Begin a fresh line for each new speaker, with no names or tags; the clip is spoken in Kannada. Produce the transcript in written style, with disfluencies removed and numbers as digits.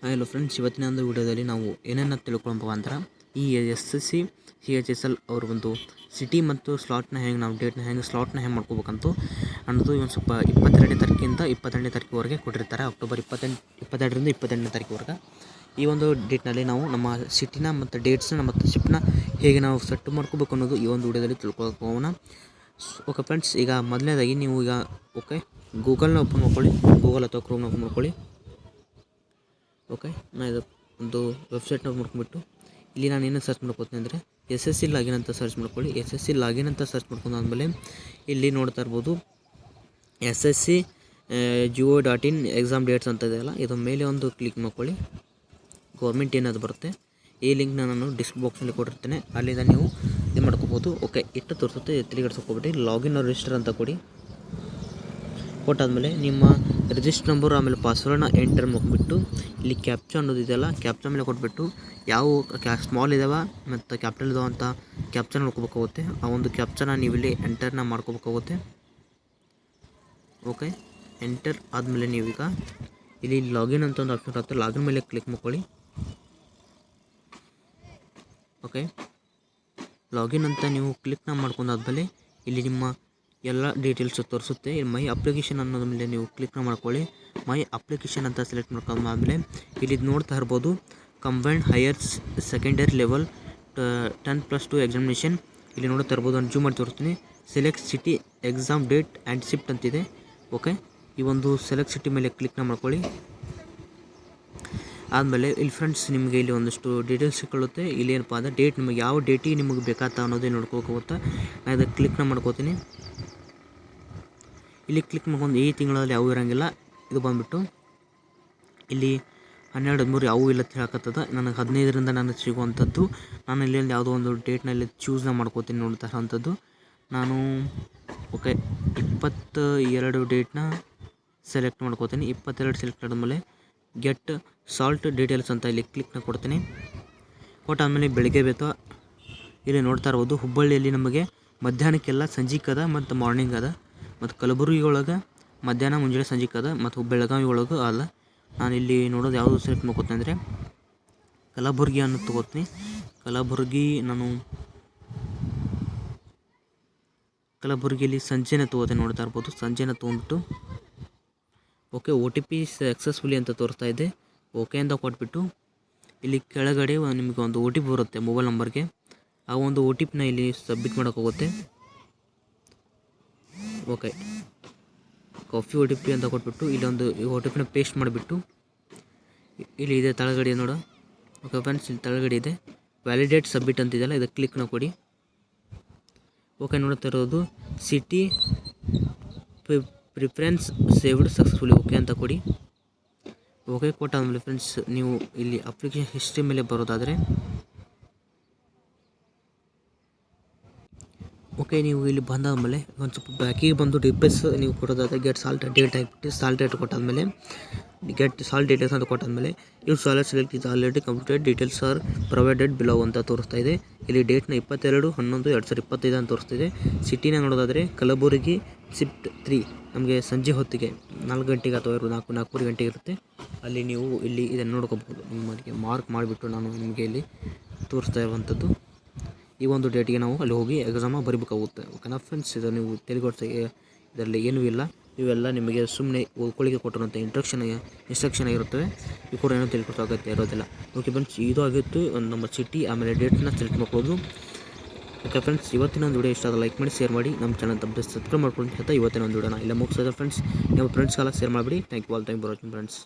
ಹಲೋ ಫ್ರೆಂಡ್ಸ್, ಇವತ್ತಿನ ಒಂದು ವಿಡಿಯೋದಲ್ಲಿ ನಾವು ಏನೇನು ತಿಳ್ಕೊಳ್ಬೋದು ಅಂದ್ರೆ ಈ SSC CHSL ಅವ್ರ ಒಂದು ಸಿಟಿ ಮತ್ತು ಸ್ಲಾಟ್ನ ಹೆಂಗೆ ನಾವು ಡೇಟ್ನ ಸ್ಲಾಟ್ನ ಹೆಂಗೆ ಮಾಡ್ಕೋಬೇಕಂತ ಅನ್ನೋದು ಒಂದು ಸ್ವಲ್ಪ 22ನೇ ತಾರೀಕಿಂದ 28ನೇ ತಾರೀಕುವರೆಗೆ ಕೊಟ್ಟಿರ್ತಾರೆ. ಅಕ್ಟೋಬರ್ 22ರಿಂದ 28ನೇ ತಾರೀಕುವರೆಗೆ ಈ ಒಂದು ಡೇಟ್ನಲ್ಲಿ ನಾವು ನಮ್ಮ ಸಿಟಿನ ಮತ್ತು ಡೇಟ್ಸ್ನ ಮತ್ತು ಶಿಫ್ಟ್ನ ಹೇಗೆ ನಾವು ಸೆಟ್ ಮಾಡ್ಕೋಬೇಕು ಅನ್ನೋದು ಈ ಒಂದು ವಿಡಿಯೋದಲ್ಲಿ ತಿಳ್ಕೊಳ್ಳೋಣ. ಓಕೆ ಫ್ರೆಂಡ್ಸ್, ಈಗ ಮೊದಲನೇದಾಗಿ ನೀವು ಈಗ ಗೂಗಲ್ನ ಓಪನ್ ಮಾಡ್ಕೊಳ್ಳಿ, ಗೂಗಲ್ ಅಥವಾ ಕ್ರೋಮ್ನ ಓಪನ್ ಮಾಡ್ಕೊಳ್ಳಿ. ಓಕೆ, ನಾನು ಇದು ಒಂದು ವೆಬ್ಸೈಟ್ನ ಮಾಡ್ಕೊಂಡ್ಬಿಟ್ಟು ಇಲ್ಲಿ ನಾನು ಏನು ಸರ್ಚ್ ಮಾಡ್ಕೋತೀನಿ ಅಂದರೆ SSC ಲಾಗಿನ್ ಅಂತ ಸರ್ಚ್ ಮಾಡ್ಕೊಳ್ಳಿ. SSC ಲಾಗಿನ್ ಅಂತ ಸರ್ಚ್ ಮಾಡ್ಕೊಂಡಾದ್ಮೇಲೆ ಇಲ್ಲಿ ನೋಡ್ತಾ ಇರ್ಬೋದು SSC gov.in ಎಕ್ಸಾಮ್ ಡೇಟ್ಸ್ ಅಂತ ಇದೆಯಲ್ಲ, ಇದ್ರ ಮೇಲೆ ಒಂದು ಕ್ಲಿಕ್ ಮಾಡ್ಕೊಳ್ಳಿ. ಗೌರ್ಮೆಂಟ್ ಏನಾದ್ರು ಬರುತ್ತೆ, ಈ ಲಿಂಕ್ನ ನಾನು ಡಿಸ್ಕ್ರಿಪ್ ಬಾಕ್ಸಲ್ಲಿ ಕೊಟ್ಟಿರ್ತೇನೆ, ಅಲ್ಲಿಂದ ನೀವು ಇದು ಮಾಡ್ಕೋಬೋದು. ಓಕೆ, ಇಟ್ಟು ತೋರಿಸುತ್ತೆ, ತಿರುಗಿಡ್ಸ್ಕೊಬಿಟ್ಟು ಲಾಗಿನ್ ಆರ್ ರಿಜಿಸ್ಟರ್ ಅಂತ ಕೊಡಿ. ಕೊಟ್ಟಾದಮೇಲೆ ನಿಮ್ಮ ರಿಜಿಸ್ಟರ್ ನಂಬರ್ ಆಮೇಲೆ ಪಾಸ್ವರ್ಡ್ನ ಎಂಟರ್ ಮಾಡ್ಬಿಟ್ಟು ಇಲ್ಲಿ ಕ್ಯಾಪ್ಚಾ ಅನ್ನೋದು ಇದೆಯಲ್ಲ, ಕ್ಯಾಪ್ಚಾ ಮೇಲೆ ಕೊಟ್ಬಿಟ್ಟು ಯಾವ ಸ್ಮಾಲ್ ಇದಾವೆ ಮತ್ತು ಕ್ಯಾಪಿಟಲ್ ಇದಾವೆ ಅಂತ ಕ್ಯಾಪ್ಚಾ ನೋಡ್ಕೋಬೇಕಾಗುತ್ತೆ. ಆ ಒಂದು ಕ್ಯಾಪ್ಚಾನ ನೀವು ಇಲ್ಲಿ ಎಂಟರ್ನ ಮಾಡ್ಕೋಬೇಕಾಗುತ್ತೆ. ಓಕೆ, ಎಂಟರ್ ಆದಮೇಲೆ ನೀವೀಗ ಇಲ್ಲಿ ಲಾಗಿನ್ ಅಂತ ಒಂದು ಆಪ್ಷನ್ ಇರುತ್ತೆ, ಲಾಗಿನ್ ಮೇಲೆ ಕ್ಲಿಕ್ ಮಾಡ್ಕೊಳ್ಳಿ. ಓಕೆ, ಲಾಗಿನ್ ಅಂತ ನೀವು ಕ್ಲಿಕ್ನ ಮಾಡ್ಕೊಂಡಾದ್ಮೇಲೆ ಇಲ್ಲಿ ನಿಮ್ಮ ಎಲ್ಲ ಡೀಟೇಲ್ಸ್ ತೋರಿಸುತ್ತೆ. ಮೈ ಅಪ್ಲಿಕೇಶನ್ ಅನ್ನೋದ್ರ ಮೇಲೆ ನೀವು ಕ್ಲಿಕ್ನ ಮಾಡ್ಕೊಳ್ಳಿ. ಮೈ ಅಪ್ಲಿಕೇಶನ್ ಅಂತ ಸೆಲೆಕ್ಟ್ ಮಾಡ್ಕೊಂಡಾದ್ಮೇಲೆ ಇಲ್ಲಿ ನೋಡ್ತಾ ಇರ್ಬೋದು combined higher secondary level 10+2 examination. ಇಲ್ಲಿ ನೋಡ್ತಾ ಇರ್ಬೋದು, ನಾನು ಜೂಮ್ ಮಾಡಿ ತೋರಿಸ್ತೀನಿ. Select city exam date and shift ಅಂತಿದೆ. ಓಕೆ, ಈ ಒಂದು ಸೆಲೆಕ್ಟ್ ಸಿಟಿ ಮೇಲೆ ಕ್ಲಿಕ್ನ ಮಾಡ್ಕೊಳ್ಳಿ. ಆದಮೇಲೆ ಇಲ್ಲಿ ಫ್ರೆಂಡ್ಸ್ ನಿಮಗೆ ಇಲ್ಲಿ ಒಂದಷ್ಟು ಡೀಟೇಲ್ಸ್ ಸಿಕ್ಕೊಳ್ಳುತ್ತೆ. ಇಲ್ಲಿ ಏನಪ್ಪ ಅಂದರೆ ಡೇಟ್ ನಿಮಗೆ ಯಾವ ಡೇಟಿಗೆ ನಿಮಗೆ ಬೇಕಾತ ಅನ್ನೋದೇ ನೋಡ್ಕೋಬೇಕಾಗುತ್ತೆ. ನಾನು ಇದಕ್ಕೆ ಕ್ಲಿಕ್ನ ಮಾಡ್ಕೋತೀನಿ. ಇಲ್ಲಿ ಕ್ಲಿಕ್ ಮಾಡ್ಕೊಂಡು ಈ ತಿಂಗಳಲ್ಲಿ ಯಾವೂ ಇರೋಂಗಿಲ್ಲ, ಇದು ಬಂದುಬಿಟ್ಟು ಇಲ್ಲಿ 12, 13 ಯಾವೂ ಇಲ್ಲ ಹೇಳಕತ್ತದ. ನನಗೆ 15ರಿಂದ ನನಗೆ ಸಿಗುವಂಥದ್ದು ನಾನು ಇಲ್ಲಿ ಯಾವುದೋ ಒಂದು ಡೇಟ್ನಲ್ಲಿ ಚೂಸ್ನ ಮಾಡ್ಕೋತೀನಿ. ನೋಡ್ತಾ ಇರೋವಂಥದ್ದು ನಾನು ಓಕೆ 22 ಡೇಟ್ನ ಸೆಲೆಕ್ಟ್ ಮಾಡ್ಕೋತೀನಿ. 22 ಸೆಲೆಕ್ಟ್ ಆದಮೇಲೆ ಗೆಟ್ ಸಾಲ್ಟ್ ಡೀಟೇಲ್ಸ್ ಅಂತ ಇಲ್ಲಿ ಕ್ಲಿಕ್ನ ಕೊಡ್ತೀನಿ. ಕೊಟ್ಟಾದಮೇಲೆ ಬೆಳಗ್ಗೆ ಬೇಕಾ ಇಲ್ಲಿ ನೋಡ್ತಾ ಇರ್ಬೋದು ಹುಬ್ಬಳ್ಳಿಯಲ್ಲಿ ನಮಗೆ ಮಧ್ಯಾಹ್ನಕ್ಕೆಲ್ಲ ಸಂಜೆಗೆ ಅದ ಮತ್ತು ಮಾರ್ನಿಂಗ್ ಅದ, ಮತ್ತು ಕಲಬುರಗಿ ಒಳಗೆ ಮಧ್ಯಾಹ್ನ ಮುಂಜಾನೆ ಸಂಜೆಗೆ ಅದ, ಮತ್ತು ಬೆಳಗಾವಿ ಒಳಗೆ ಅಲ್ಲ. ನಾನು ಇಲ್ಲಿ ನೋಡೋದು ಯಾವುದು ಸೆಲೆಕ್ಟ್ ಮಾಡ್ಕೋತೀನಿ ಅಂದರೆ ಕಲಬುರಗಿ ಅನ್ನೋದು ತೊಗೋತೀನಿ. ಕಲಬುರಗಿಯಲ್ಲಿ ಸಂಜೆನೇ ತೊಗೋತೀನಿ. ನೋಡ್ತಾ ಇರ್ಬೋದು ಸಂಜೆನ ತೊಗೊಂಡ್ಬಿಟ್ಟು ಓಕೆ OTP ಸಕ್ಸಸ್ಫುಲಿ ಅಂತ ತೋರಿಸ್ತಾ ಇದೆ. ಓಕೆ ಅಂತ ಕೊಟ್ಬಿಟ್ಟು ಇಲ್ಲಿ ಕೆಳಗಡೆ ನಿಮಗೆ ಒಂದು OTP ಬರುತ್ತೆ ಮೊಬೈಲ್ ನಂಬರ್ಗೆ. ಆ ಒಂದು OTPನ ಇಲ್ಲಿ ಸಬ್ಮಿಟ್ ಮಾಡೋಕ್ಕೋಗುತ್ತೆ. ಓಕೆ, ಕಾಫಿ OTP ಅಂತ ಕೊಟ್ಬಿಟ್ಟು ಇಲ್ಲೊಂದು OTPನ ಪೇಸ್ಟ್ ಮಾಡಿಬಿಟ್ಟು ಇಲ್ಲಿ ಇದೆ ತಳಗಡೆ ನೋಡು. ಓಕೆ ಫ್ರೆಂಡ್ಸ್, ಇಲ್ಲಿ ತಳಗಡೆ ಇದೆ ವ್ಯಾಲಿಡೇಟ್ ಸಬ್ಮಿಟ್ ಅಂತಿದೆಯಲ್ಲ, ಇದಕ್ಕೆ ಕ್ಲಿಕ್ನ ಕೊಡಿ. ಓಕೆ, ನೋಡ್ತಾ ಇರೋದು city preference saved successfully. Okay ಅಂತ ಕೊಡಿ. ಓಕೆ ಕೊಟ್ಟಾದ್ಮೇಲೆ ಫ್ರೆಂಡ್ಸ್ ನೀವು ಇಲ್ಲಿ ಅಪ್ಲಿಕೇಶನ್ ಹಿಸ್ಟ್ರಿ ಮೇಲೆ ಬರೋದಾದರೆ ಓಕೆ, ನೀವು ಇಲ್ಲಿ ಬಂದಾದಮೇಲೆ ಒಂದು ಸ್ವಲ್ಪ ಬ್ಯಾಕಿಗೆ ಬಂದು ಡಿಪ್ರೆಸ್ ನೀವು ಕೊಡೋದಾದರೆ ಗೆಟ್ ಸಾಲ್ಟ್ ಡೇಟ್ ಆಗಿಬಿಟ್ಟು ಸಾಲ್ಟ್ ಡೇಟ್ ಕೊಟ್ಟಾದಮೇಲೆ ಗೆಟ್ ಸಾಲ್ಟ್ ಡೀಟೇಲ್ಸ್ ಅಂತ ಕೊಟ್ಟಾದಮೇಲೆ ಇವು ಸಾಲ್ಟ್ ಸೆಲೆಕ್ಟ್ ಇದು already completed details are provided below ಅಂತ ತೋರಿಸ್ತಾ ಇದೆ. ಇಲ್ಲಿ ಡೇಟ್ನ 22/11/2025 ಅಂತ ತೋರಿಸ್ತಿದೆ. ಸಿಟಿನ ನೋಡೋದಾದರೆ ಕಲಬುರಗಿ ಶಿಫ್ಟ್ 3 ನಮಗೆ ಸಂಜೆ ಹೊತ್ತಿಗೆ 4 ಗಂಟೆಗೆ ಅಥವಾ 4 ಗಂಟೆಗೆ ಇರುತ್ತೆ. ಅಲ್ಲಿ ನೀವು ಇಲ್ಲಿ ಇದನ್ನು ನೋಡ್ಕೋಬಹುದು. ನಿಮಗೆ ಮಾರ್ಕ್ ಮಾಡಿಬಿಟ್ಟು ನಾನು ನಿಮಗೆ ಇಲ್ಲಿ ತೋರಿಸ್ತಾ ಇರುವಂಥದ್ದು ಈ ಒಂದು ಡೇಟಿಗೆ ನಾವು ಅಲ್ಲಿ ಹೋಗಿ ಎಕ್ಸಾಮ ಬರೀಬೇಕಾಗುತ್ತೆ. ಓಕೆನಾ ಫ್ರೆಂಡ್ಸ್, ಇದು ನೀವು ತೆಲುಗು ಇದರಲ್ಲಿ ಏನೂ ಇಲ್ಲ, ಇವೆಲ್ಲ ನಿಮಗೆ ಸುಮ್ಮನೆ ಓದ್ಕೊಳ್ಳಿಕ್ಕೆ ಕೊಟ್ಟಿರುವಂಥ ಇನ್ಸ್ಟ್ರಕ್ಷನ್ ಆಗಿರುತ್ತವೆ. ಈ ಕೂಡ ಏನೂ ತಿಳ್ಕೊಳ್ತಾ ಅಗತ್ಯ ಇರೋದಿಲ್ಲ. ಓಕೆ ಫ್ರೆಂಡ್ಸ್, ಇದು ಆಗಿತ್ತು ನಮ್ಮ ಸಿಟಿ ಆಮೇಲೆ ಡೇಟ್ನ ಸೆಲೆಕ್ಟ್ ಮಾಡ್ಬೋದು. ಓಕೆ ಫ್ರೆಂಡ್ಸ್, ಇವತ್ತಿನ ಒಂದು ವಿಡಿಯೋ ಇಷ್ಟ ಆದ ಲೈಕ್ ಮಾಡಿ, ಶೇರ್ ಮಾಡಿ, ನಮ್ಮ ಚಾನಲ್ ತಪ್ಪದೆ ಸಬ್ಸ್ಕ್ರೈಬ್ ಮಾಡ್ಕೊಂಡು ಹೇಳ್ತಾ ಇವತ್ತಿನ ಒಂದು ವಿಡಿಯೋನ ಇಲ್ಲ ಮುಗಿಸೋದು ಫ್ರೆಂಡ್ಸ್. ನಿಮ್ಮ ಫ್ರೆಂಡ್ಸ್ಗೆಲ್ಲ ಶೇರ್ ಮಾಡಿಬಿಡಿ. Thank you for watching friends.